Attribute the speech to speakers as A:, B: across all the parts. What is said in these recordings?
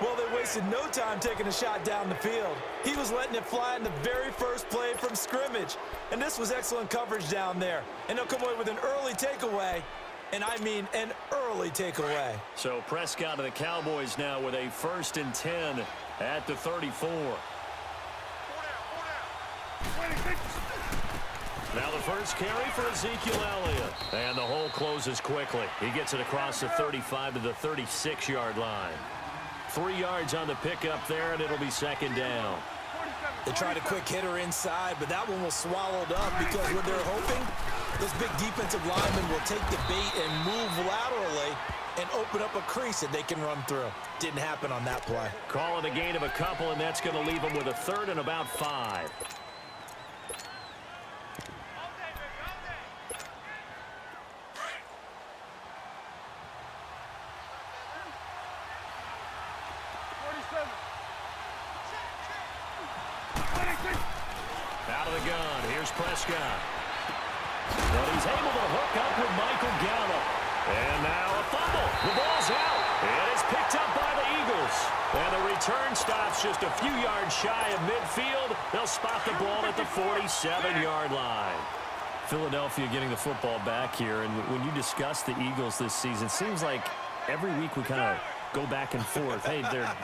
A: Well, they wasted no time taking a shot down the field. He was letting it fly in the very first play from scrimmage. And this was excellent coverage down there. And they'll come away with an early takeaway. And I mean an early takeaway.
B: So Prescott of the Cowboys now with a 1st and 10 at the 34. Now the first carry for Ezekiel Elliott. And the hole closes quickly. He gets it across the 35 to the 36-yard line. 3 yards on the pickup there, and it'll be 2nd down.
A: They tried a quick hitter inside, but that one was swallowed up because what they're hoping, this big defensive lineman will take the bait and move laterally and open up a crease that they can run through. Didn't happen on that play.
B: Call it a gain of a couple, and that's going to leave them with a 3rd and about 5. Out of the gun, here's Prescott. But he's able to hook up with Michael Gallup. And now a fumble. The ball's out. It is picked up by the Eagles. And the return stops just a few yards shy of midfield. They'll spot the ball at the 47-yard line.
C: Philadelphia getting the football back here. And when you discuss the Eagles this season, it seems like every week we kind of go back and forth. Hey,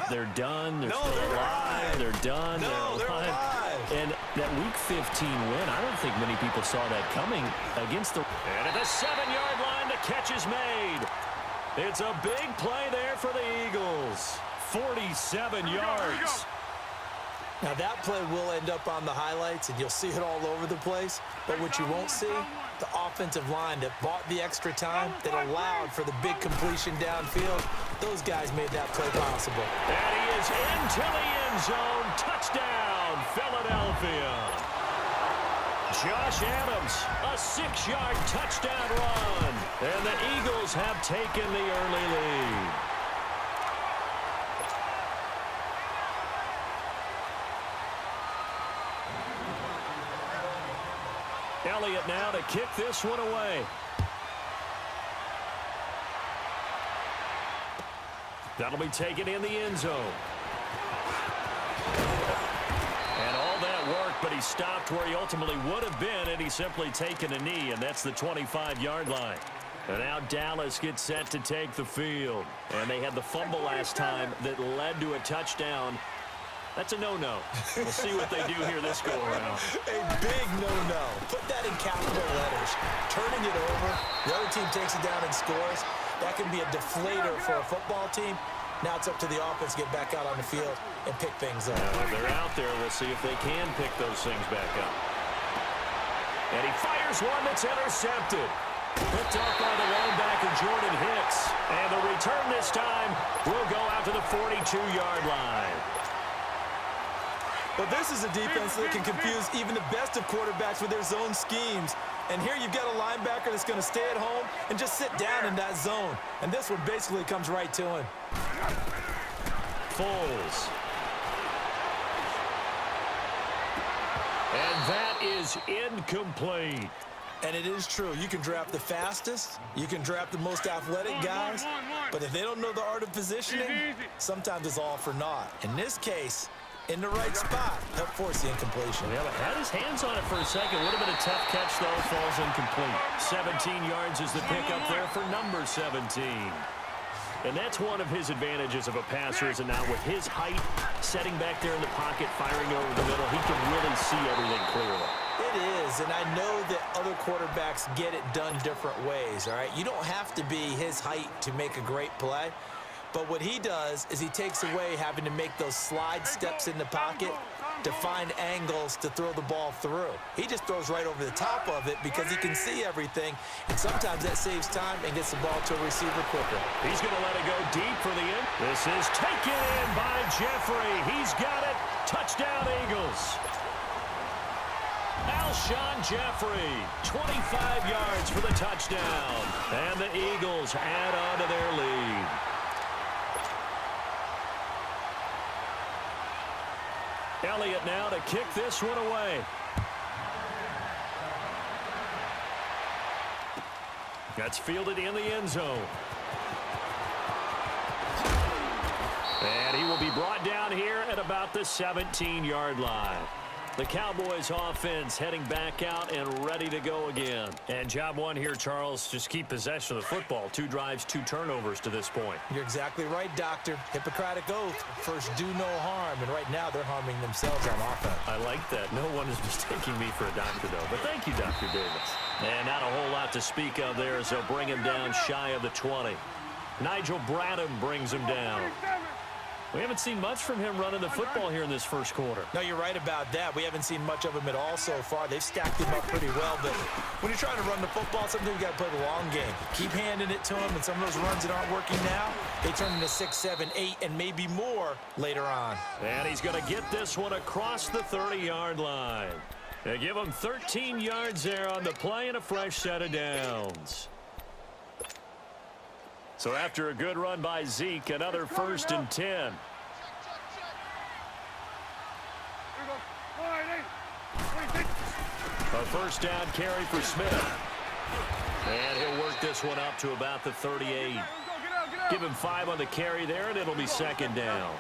C: they're done. They're still alive. They're done.
A: They're alive.
C: And that Week 15 win, I don't think many people saw that coming against the...
B: And at the 7-yard line, the catch is made. It's a big play there for the Eagles. 47 yards.
A: Now that play will end up on the highlights, and you'll see it all over the place. But what you won't see, the offensive line that bought the extra time, that allowed for the big completion downfield, those guys made that play possible.
B: And he is into the end zone. Touchdown, Philadelphia. Josh Adams, a 6-yard touchdown run. And the Eagles have taken the early lead. Elliott now to kick this one away. That'll be taken in the end zone. And all that work, but he stopped where he ultimately would have been, and he's simply taken a knee, and that's the 25-yard line. And now Dallas gets set to take the field. And they had the fumble last time that led to a touchdown. That's a no-no. We'll see what they do here this go-around.
A: A big no-no. Put that in capital letters. Turning it over, the other team takes it down and scores. That can be a deflator for a football team. Now it's up to the offense to get back out on the field and pick things up.
B: They're out there. We'll see if they can pick those things back up. And he fires one that's intercepted. Picked up by the linebacker, Jordan Hicks. And the return this time will go out to the 42-yard line.
A: But this is a defense that can confuse even the best of quarterbacks with their zone schemes. And here you've got a linebacker that's going to stay at home and just sit down in that zone. And this one basically comes right to him.
B: Foles. And that is incomplete.
A: And it is true. You can draft the fastest. You can draft the most athletic guys. But if they don't know the art of positioning, sometimes it's all for naught. In this case, in the right spot, help force the incompletion.
B: Yeah, but had his hands on it for a second. Would have been a tough catch, though. Falls incomplete. 17 yards is the pickup there for number 17. And that's one of his advantages of a passer, is now with his height, setting back there in the pocket, firing over the middle, he can really see everything clearly.
A: It is, and I know that other quarterbacks get it done different ways, all right? You don't have to be his height to make a great play. But what he does is he takes away having to make those slide steps in the pocket to find angles to throw the ball through. He just throws right over the top of it because he can see everything, and sometimes that saves time and gets the ball to a receiver quicker.
B: He's going to let it go deep for the end. This is taken in by Jeffrey. He's got it. Touchdown, Eagles. Alshon Jeffrey, 25 yards for the touchdown. And the Eagles add on to their lead. Elliott now to kick this one away. That's fielded in the end zone. And he be brought down here at about the 17-yard line. The Cowboys offense heading back out and ready to go again. And job one here, Charles, just keep possession of the football. 2 drives, 2 turnovers to this point.
A: You're exactly right, Doctor. Hippocratic oath. First, do no harm. And right now, they're harming themselves on offense.
B: I like that. No one is mistaking me for a doctor, though. But thank you, Dr. Davis. And not a whole lot to speak of there as they'll bring him down shy of the 20. Nigel Bradham brings him down. We haven't seen much from him running the football here in this first quarter.
A: No, you're right about that. We haven't seen much of him at all so far. They've stacked him up pretty well, but when you're trying to run the football, sometimes you got to play the long game. Keep handing it to him, and some of those runs that aren't working now, they turn into 6, 7, 8, and maybe more later on.
B: And he's going to get this one across the 30-yard line. They give him 13 yards there on the play and a fresh set of downs. So after a good run by Zeke, another 1st and 10. A first down carry for Smith. And he'll work this one up to about the 38. Give him 5 on the carry there, and it'll be 2nd down.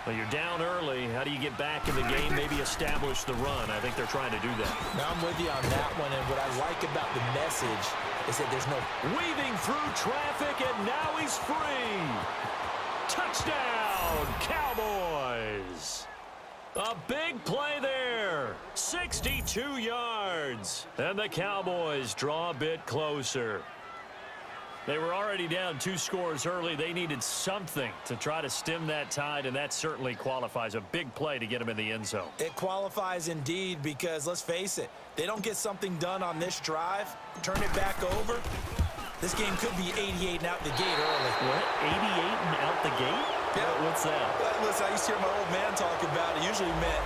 B: Well, you're down early. How do you get back in the game, maybe establish the run? I think they're trying to do that.
A: Now I'm with you on that one, and what I like about the message is that there's no...
B: Weaving through traffic, and now he's free. Touchdown, Cowboys. A big play there. 62 yards. And the Cowboys draw a bit closer. They were already down 2 scores early. They needed something to try to stem that tide, and that certainly qualifies. A big play to get them in the end zone.
A: It qualifies indeed because, let's face it, they don't get something done on this drive, turn it back over, this game could be 88 and out the gate early.
C: What? 88 and out the gate?
A: Yeah.
C: What's that?
A: Listen, I used to hear my old man talk about it. Usually meant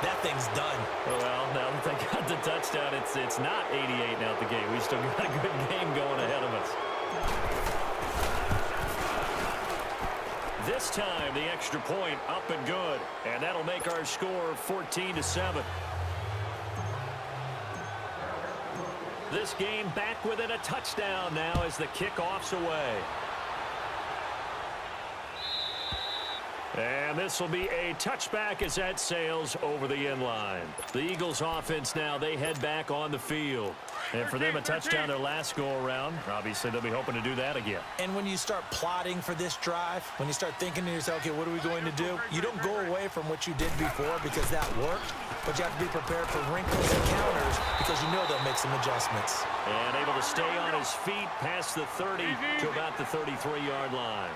A: that thing's done.
C: Well, now that they got the touchdown, it's not 88 and out the gate. We still got a good game going ahead of us.
B: This time, the extra point up and good. And that'll make our score 14-7. This game back within a touchdown now as the kickoff's away. And this will be a touchback as that sails over the end line. The Eagles offense now, they head back on the field. And for them, a touchdown their last go-around. Obviously, they'll be hoping to do that again.
A: And when you start plotting for this drive, when you start thinking to yourself, okay, what are we going to do? You don't go away from what you did before because that worked, but you have to be prepared for wrinkles and counters because you know they'll make some adjustments.
B: And able to stay on his feet past the 30 to about the 33-yard line.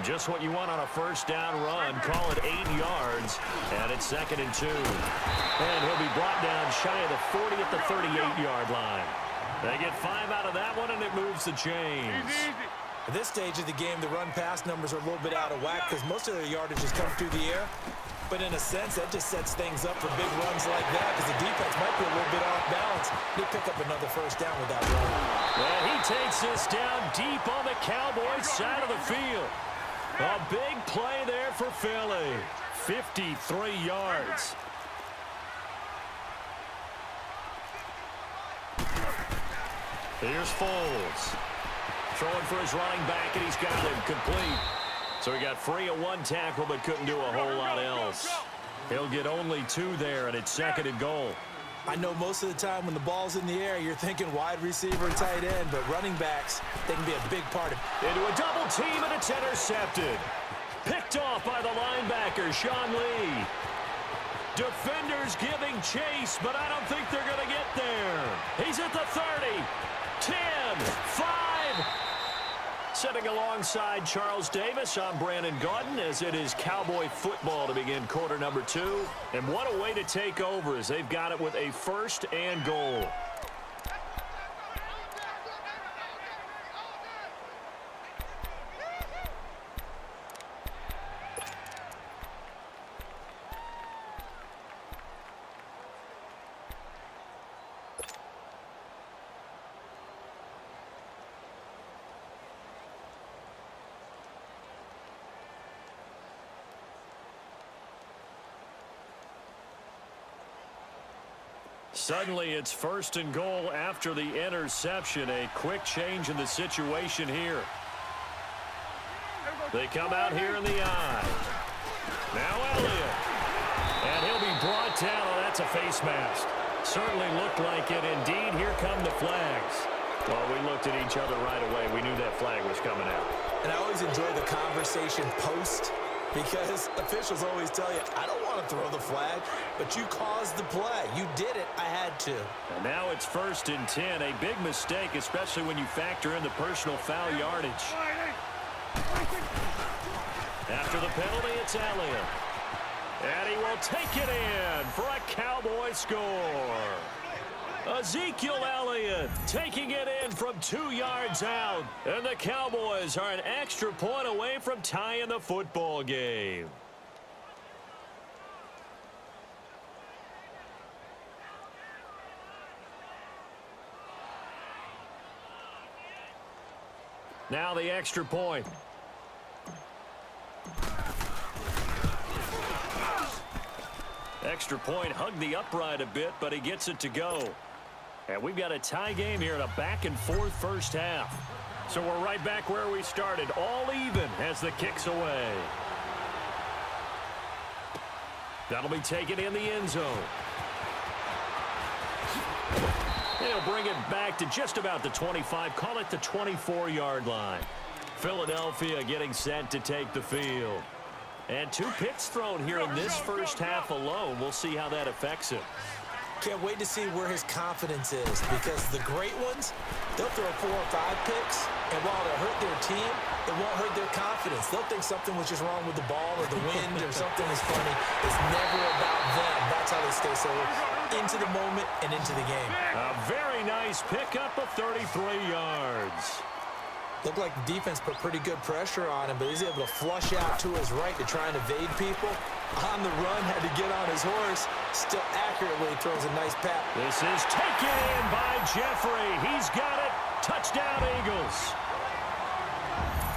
B: Just what you want on a first down run. Call it 8 yards. And it's 2nd and 2. And he'll be brought down shy of the 40 at the 38-yard line. They get 5 out of that one, and it moves the chains.
A: At this stage of the game, the run-pass numbers are a little bit out of whack because most of their yardage is coming through the air. But in a sense, that just sets things up for big runs like that because the defense might be a little bit off balance. They pick up another first down with that run.
B: And he takes this down deep on the Cowboys side of the field. A big play there for Philly. 53 yards. Here's Foles. Throwing for his running back, and he's got him complete. So he got free of 1 tackle, but couldn't do a whole lot else. He'll get only 2 there, and it's 2nd and goal.
A: I know most of the time when the ball's in the air, you're thinking wide receiver and tight end, but running backs, they can be a big part of it.
B: Into a double team, and it's intercepted. Picked off by the linebacker, Sean Lee. Defenders giving chase, but I don't think they're going to get there. He's at the 30, 10, 5. Sitting alongside Charles Davis, I'm Brandon Gaudin, as it is Cowboy football to begin quarter number 2. And what a way to take over as they've got it with a 1st and goal. Suddenly, it's 1st and goal after the interception. A quick change in the situation here. They come out here in the I. Now Elliott. And he'll be brought down. Oh, that's a face mask. Certainly looked like it. Indeed, here come the flags. Well, we looked at each other right away. We knew that flag was coming out.
A: And I always enjoy the conversation post because officials always tell you, I don't want to throw the flag, but you caused the play. You did it. I had to.
B: And now it's 1st and 10. A big mistake, especially when you factor in the personal foul yardage. After the penalty, it's Elliott. And he will take it in for a Cowboy score. Ezekiel Elliott taking it in from 2 yards out. And the Cowboys are an extra point away from tying the football game. Now the extra point. Extra point hugged the upright a bit, but he gets it to go. And we've got a tie game here in a back-and-forth first half. So we're right back where we started, all even as the kick's away. That'll be taken in the end zone. He'll bring it back to just about the 25, call it the 24-yard line. Philadelphia getting set to take the field. And 2 picks thrown here in this first half alone. We'll see how that affects him.
A: Can't wait to see where his confidence is because the great ones, they'll throw 4 or 5 picks, and while it'll hurt their team, it won't hurt their confidence. They'll think something was just wrong with the ball or the wind or something is funny. It's never about them. That's how they stay so into the moment and into the game.
B: A very nice pickup of 33 yards.
A: Looked like the defense put pretty good pressure on him, but he's able to flush out to his right to try and evade people. On the run, had to get on his horse. Still accurately throws a nice pass.
B: This is taken in by Jeffrey. He's got it. Touchdown, Eagles.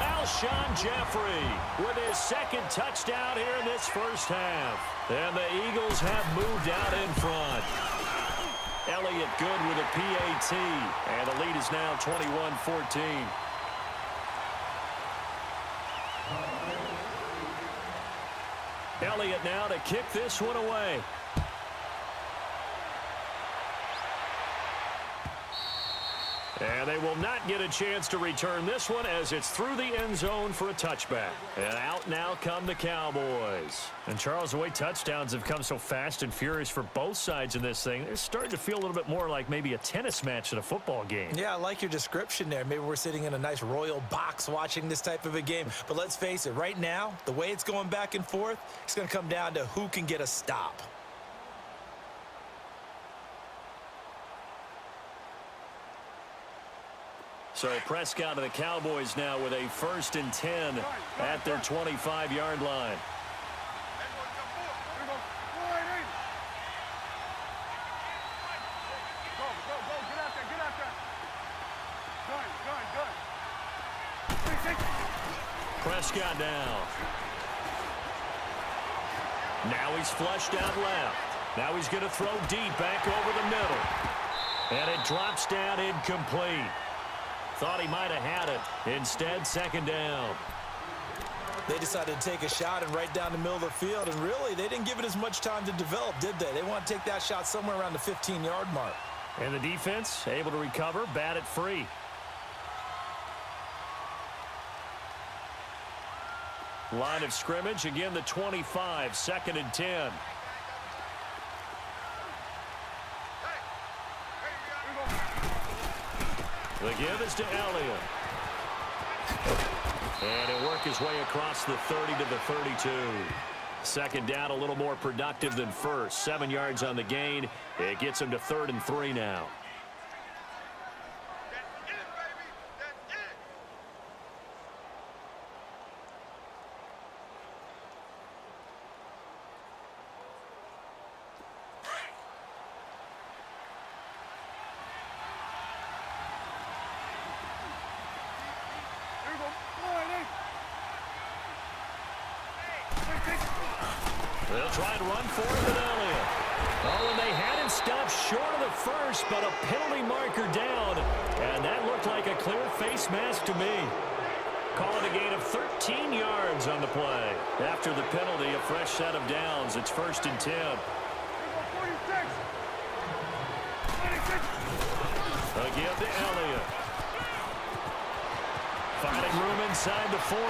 B: Alshon Jeffrey with his 2nd touchdown here in this first half. And the Eagles have moved out in front. Elliott good with a PAT. And the lead is now 21-14. Elliott now to kick this one away. And they will not get a chance to return this one as it's through the end zone for a touchback. And out now come the Cowboys. And Charles, the way touchdowns have come so fast and furious for both sides in this thing, it's starting to feel a little bit more like maybe a tennis match than a football game.
A: Yeah, I like your description there. Maybe we're sitting in a nice royal box watching this type of a game. But let's face it, right now, the way it's going back and forth, it's going to come down to who can get a stop.
B: So Prescott of the Cowboys now with a 1st and 10 at their 25-yard line. Prescott now. Now he's flushed out left. Now he's going to throw deep back over the middle. And it drops down incomplete. Thought he might have had it. Instead, 2nd down.
A: They decided to take a shot and right down the middle of the field, and really, they didn't give it as much time to develop, did they? They want to take that shot somewhere around the 15-yard mark.
B: And the defense able to recover, bat it free. Line of scrimmage, again the 25, 2nd and 10. The give is to Elliott. And he'll work his way across the 30 to the 32. 2nd down, a little more productive than first. 7 yards on the gain. It gets him to 3rd and 3 now. They'll try and run for it with Elliott. Oh, and they had him stopped short of the first, but a penalty marker down. And that looked like a clear face mask to me.
C: Calling a gain of 13 yards on the play. After the penalty, a fresh set of downs. It's 1st and 10. Again to Elliott. Finding room inside the 40.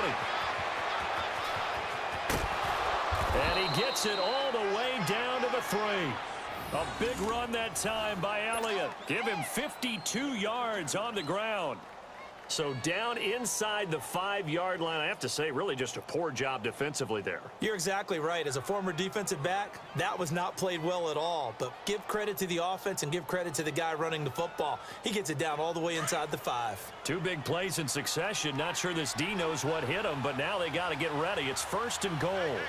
C: And he gets it all the way down to the 3. A big run that time by Elliott. Give him 52 yards on the ground. So down inside the 5-yard line. I have to say, really just a poor job defensively there.
A: You're exactly right. As a former defensive back, that was not played well at all. But give credit to the offense and give credit to the guy running the football. He gets it down all the way inside the 5.
C: 2 big plays in succession. Not sure this D knows what hit him, but now they got to get ready. It's 1st and goal.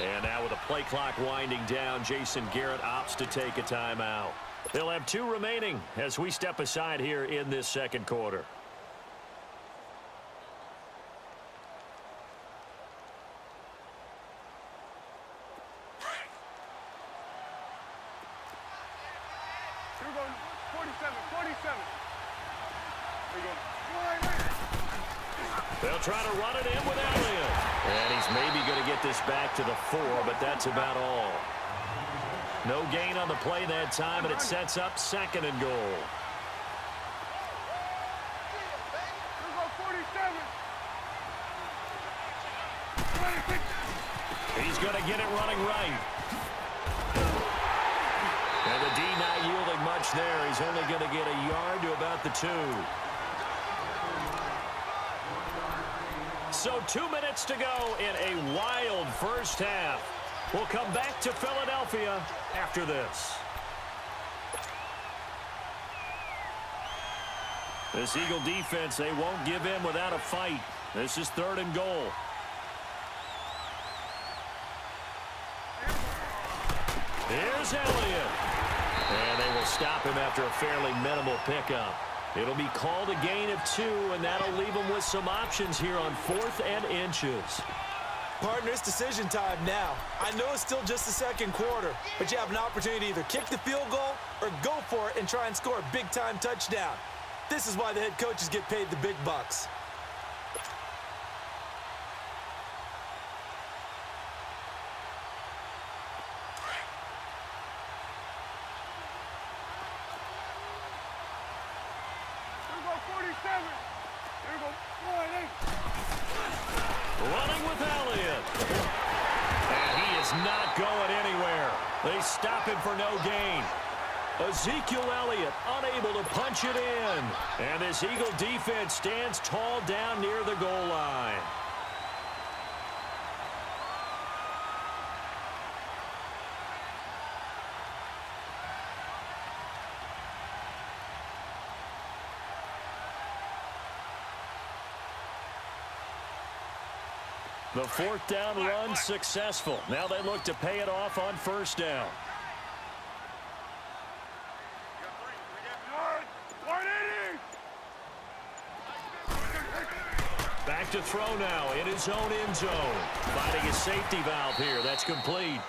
C: And now with a play clock winding down, Jason Garrett opts to take a timeout. They'll have 2 remaining as we step aside here in this second quarter.
D: Here we go, 47. There you go.
C: They'll try to run it in with Elliott. And he's maybe going to get this back to the 4, but that's about all. No gain on the play that time, and it sets up 2nd and goal.
D: Here we go, 47.
C: He's going to get it running right. And the D not yielding much there. He's only going to get a yard to about the 2. So 2 minutes to go in a wild first half. We'll come back to Philadelphia after this. This Eagle defense, they won't give in without a fight. This is 3rd and goal. Here's Elliott. And they will stop him after a fairly minimal pickup. It'll be called a gain of 2, and that'll leave them with some options here on 4th and inches.
A: Partner, it's decision time now. I know it's still just the second quarter, but you have an opportunity to either kick the field goal or go for it and try and score a big-time touchdown. This is why the head coaches get paid the big bucks.
C: Running with Elliott. And he is not going anywhere. They stop him for no gain. Ezekiel Elliott unable to punch it in. And this Eagle defense stands tall down near the goal line. The 4th down run successful. Now they look to pay it off on 1st down. Back to throw now in his own end zone. Finding his safety valve here. That's complete.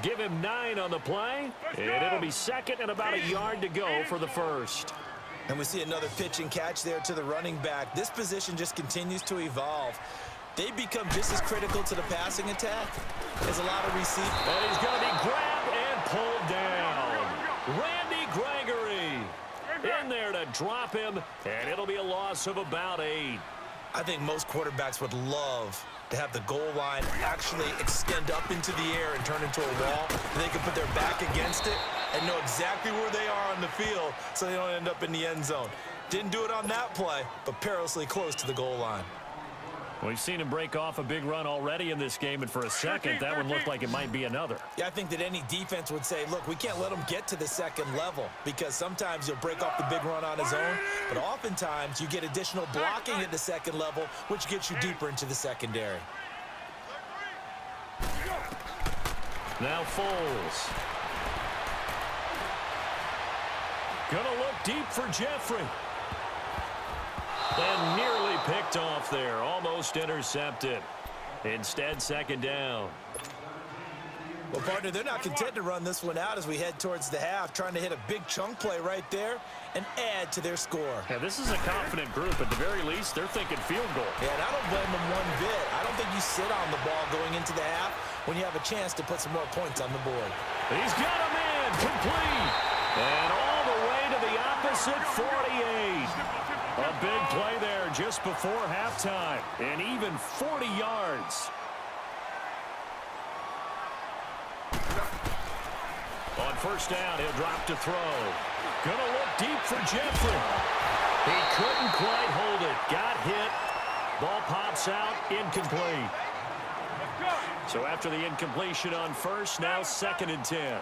C: Give him 9 on the play. And it'll be 2nd and about a yard to go for the 1st.
A: And we see another pitch and catch there to the running back. This position just continues to evolve. They become just as critical to the passing attack as a lot of receivers.
C: And he's going to be grabbed and pulled down. Randy Gregory in there to drop him, and it'll be a loss of about 8.
A: I think most quarterbacks would love to have the goal line actually extend up into the air and turn into a wall. They can put their back against it and know exactly where they are on the field so they don't end up in the end zone. Didn't do it on that play, but perilously close to the goal line.
C: We've seen him break off a big run already in this game, and for a second, that one looked like it might be another.
A: Yeah, I think that any defense would say, look, we can't let him get to the second level because sometimes he'll break off the big run on his own, but oftentimes you get additional blocking at the second level, which gets you deeper into the secondary.
C: Now Foles. Gonna look deep for Jeffrey. And nearly
B: picked off there, almost intercepted. Instead, second down.
A: Well, partner, they're not content to run this one out as we head towards the half, trying to hit a big chunk play right there and add to their score.
C: Yeah, this is a confident group. At the very least, they're thinking field goal.
A: Yeah, and I don't blame them one bit. I don't think you sit on the ball going into the half when you have a chance to put some more points on the board.
B: He's got him in, complete. And all the way to the opposite 48. A big play there just before halftime, and even 40 yards. On first down, he'll drop to throw. Gonna look deep for Jeffrey. He couldn't quite hold it. Got hit. Ball pops out, incomplete. So after the incompletion on first, now 2nd and 10.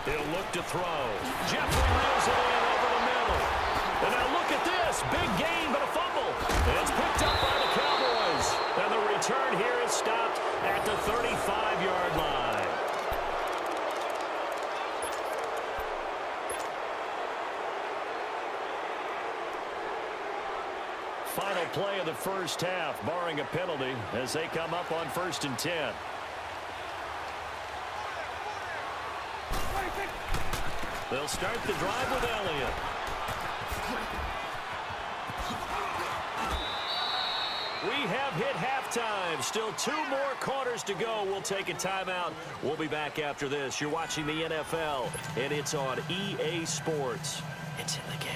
B: He'll look to throw. Jeffrey reels it in over the middle. And now look at this. Big gain, but a fumble. And it's picked up by the Cowboys. And the return here is stopped at the 35-yard line. Final play of the first half, barring a penalty, as they come up on 1st and 10. They'll start the drive with Elliott. We have hit halftime. Still 2 more quarters to go. We'll take a timeout. We'll be back after this. You're watching the NFL, and it's on EA Sports. It's in the game.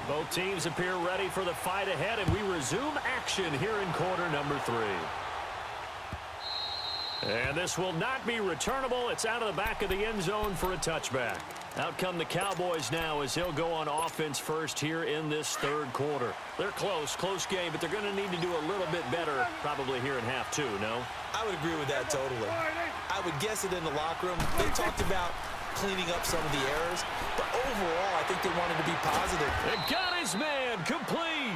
B: Both teams appear ready for the fight ahead, and we resume action here in quarter number 3. And this will not be returnable. It's out of the back of the end zone for a touchback. Out come the Cowboys now as he'll go on offense first here in this 3rd quarter. They're close game, but they're going to need to do a little bit better probably here in half 2, no?
A: I would agree with that totally. I would guess it in the locker room. They talked about cleaning up some of the errors, but overall, I think they wanted to be positive.
B: They got his man, complete.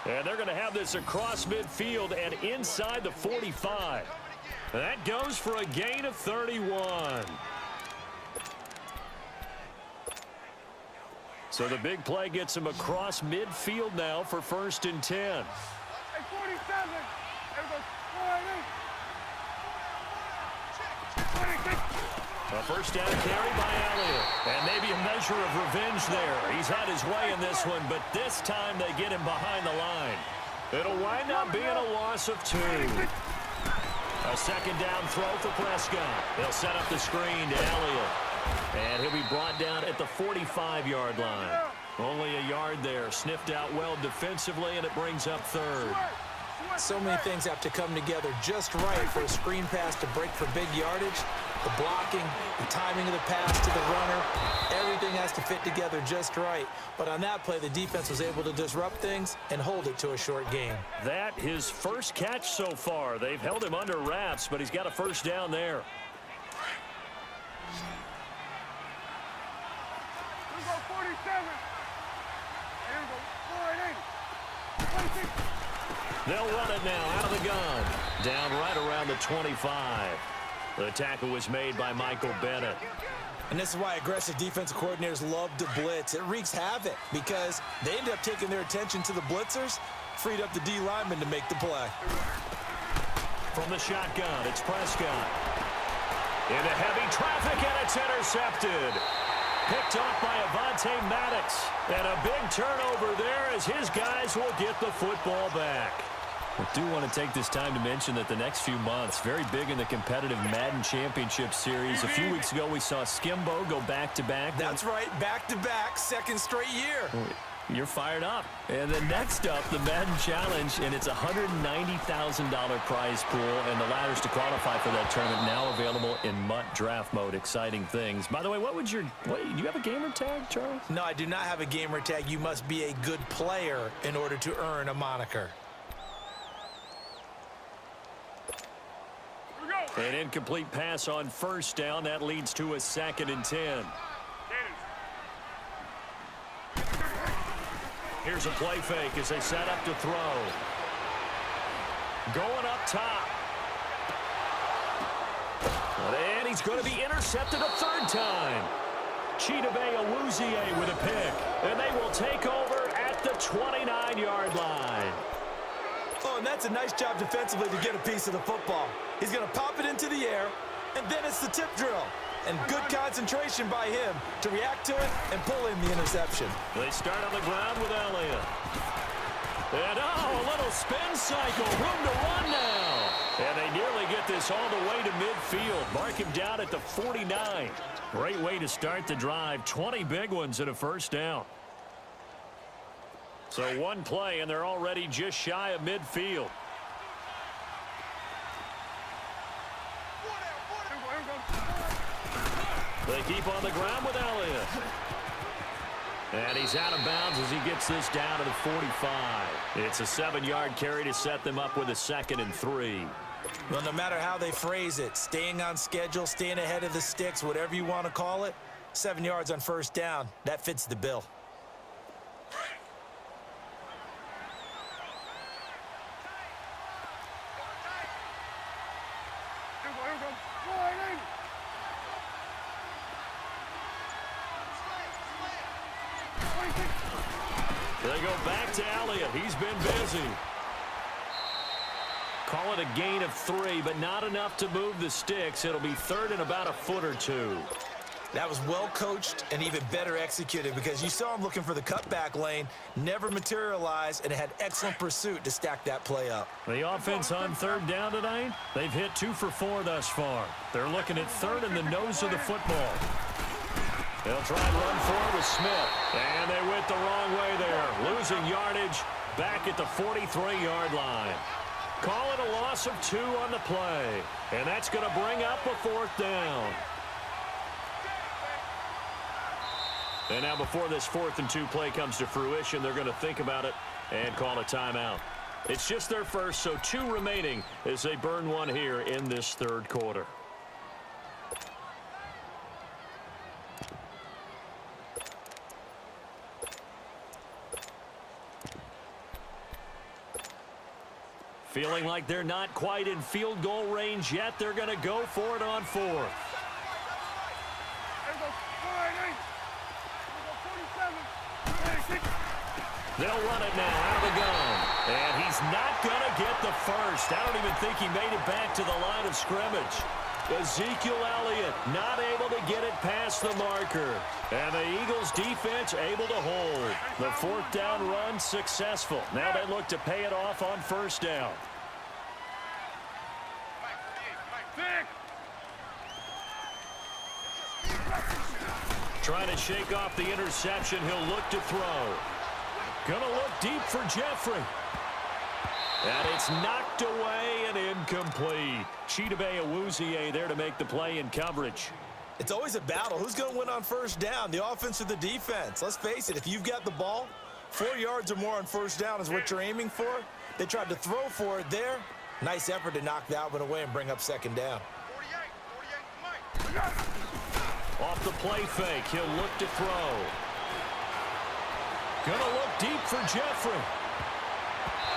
B: And they're going to have this across midfield and inside the 45. That goes for a gain of 31. So the big play gets him across midfield now for 1st and 10.
D: Hey, 47.
B: A first down carry by Elliott. And maybe a measure of revenge there. He's had his way in this one, but this time they get him behind the line. It'll wind up being a loss of 2. A 2nd down throw for Prescott. They'll set up the screen to Elliott. And he'll be brought down at the 45-yard line. Only a yard there. Sniffed out well defensively, and it brings up 3rd.
A: So many things have to come together just right for a screen pass to break for big yardage. The blocking, the timing of the pass to the runner, everything has to fit together just right. But on that play, the defense was able to disrupt things and hold it to a short gain.
B: That his first catch so far. They've held him under wraps, but he's got a first down there.
D: Here we go, 47. Here we go, 480. 26.
B: They'll run it now out of the gun. Down right around the 25. The tackle was made by Michael Bennett.
A: And this is why aggressive defensive coordinators love to blitz. It wreaks havoc because they end up taking their attention to the blitzers, freed up the D lineman to make the play.
B: From the shotgun, it's Prescott. Into heavy traffic, and it's intercepted. Picked off by Avonte Maddox. And a big turnover there as his guys will get the football back.
C: I do want to take this time to mention that the next few months, very big in the competitive Madden Championship Series. A few weeks ago, we saw Skimbo go back-to-back.
A: That's right, back-to-back, 2nd straight year.
C: You're fired up. And then next up, the Madden Challenge, and it's a $190,000 prize pool, and the ladders to qualify for that tournament now available in MUT draft mode. Exciting things. By the way, do you have a gamer tag, Charles?
A: No, I do not have a gamer tag. You must be a good player in order to earn a moniker.
C: An incomplete pass on first down. That leads to a 2nd and 10. Here's a play fake as they set up to throw. Going up top. And he's going to be intercepted a 3rd time. Chidobe Awuzie with a pick. And they will take over at the 29-yard line.
A: Oh, and that's a nice job defensively to get a piece of the football. He's going to pop it into the air, and then it's the tip drill. And good concentration by him to react to it and pull in the interception.
C: They start on the ground with Elliott. And, a little spin cycle. Room to run now. And they nearly get this all the way to midfield. Mark him down at the 49. Great way to start the drive. 20 big ones and a 1st down. So one play, and they're already just shy of midfield. They keep on the ground with Elliott. And he's out of bounds as he gets this down to the 45. It's a 7-yard carry to set them up with a 2nd and 3.
A: Well, no matter how they phrase it, staying on schedule, staying ahead of the sticks, whatever you want to call it, 7 yards on 1st down, that fits the bill.
C: They go back to Elliott. He's been busy. Call it a gain of 3, but not enough to move the sticks. It'll be 3rd and about a foot or 2.
A: That was well coached and even better executed because you saw him looking for the cutback lane, never materialized, and had excellent pursuit to stack that play up.
C: The offense on 3rd down tonight, they've hit 2 for 4 thus far. They're looking at 3rd and the nose of the football. They'll try and run forward with Smith. And they went the wrong way there. Losing yardage back at the 43-yard line. Call it a loss of 2 on the play. And that's going to bring up a 4th down. And now before this 4th and 2 play comes to fruition, they're going to think about it and call a timeout. It's just their first, so 2 remaining as they burn one here in this 3rd quarter. Feeling like they're not quite in field goal range yet. They're going to go for it on 4th. They'll run it now out of the gun. And he's not going to get the first. I don't even think he made it back to the line of scrimmage. Ezekiel Elliott not able to get it past the marker. And the Eagles defense able to hold. The 4th down run successful. Now they look to pay it off on 1st down. Trying to shake off the interception. He'll look to throw. Gonna look deep for Jeffrey. And it's knocked away and incomplete. Chidobe Awuzie there to make the play in coverage.
A: It's always a battle. Who's going to win on 1st down, the offense or the defense? Let's face it, if you've got the ball, 4 yards or more on 1st down is what you're aiming for. They tried to throw for it there. Nice effort to knock that one away and bring up 2nd down.
C: Off the play fake, he'll look to throw. Gonna look deep for Jeffrey.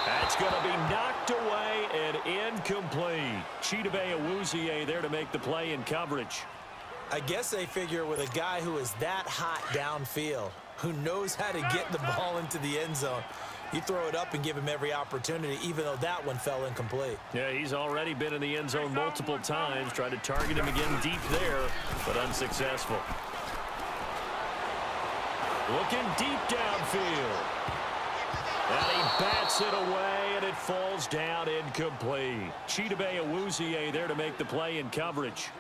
C: That's going to be knocked away and incomplete. Chidobe Awuzie there to make the play in coverage.
A: I guess they figure with a guy who is that hot downfield, who knows how to get the ball into the end zone, you throw it up and give him every opportunity, even though that one fell incomplete.
C: Yeah, he's already been in the end zone multiple times. Tried to target him again deep there, but unsuccessful. Looking deep downfield. And he bats it away, and it falls down incomplete. Chidobe Awuzie there to make the play in coverage.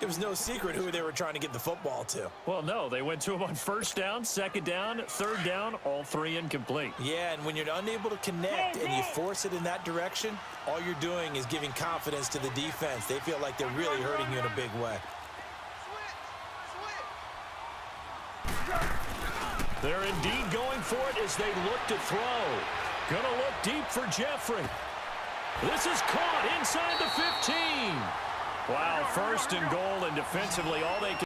A: It was no secret who they were trying to get the football to.
C: Well, no, they went to him on 1st down, 2nd down, 3rd down, all 3 incomplete.
A: Yeah, and when you're unable to connect and you force it in that direction, all you're doing is giving confidence to the defense. They feel like they're really hurting you in a big way.
C: They're indeed going for it as they look to throw. Gonna look deep for Jeffrey. This is caught inside the 15.
B: Wow, first and goal, and defensively all they can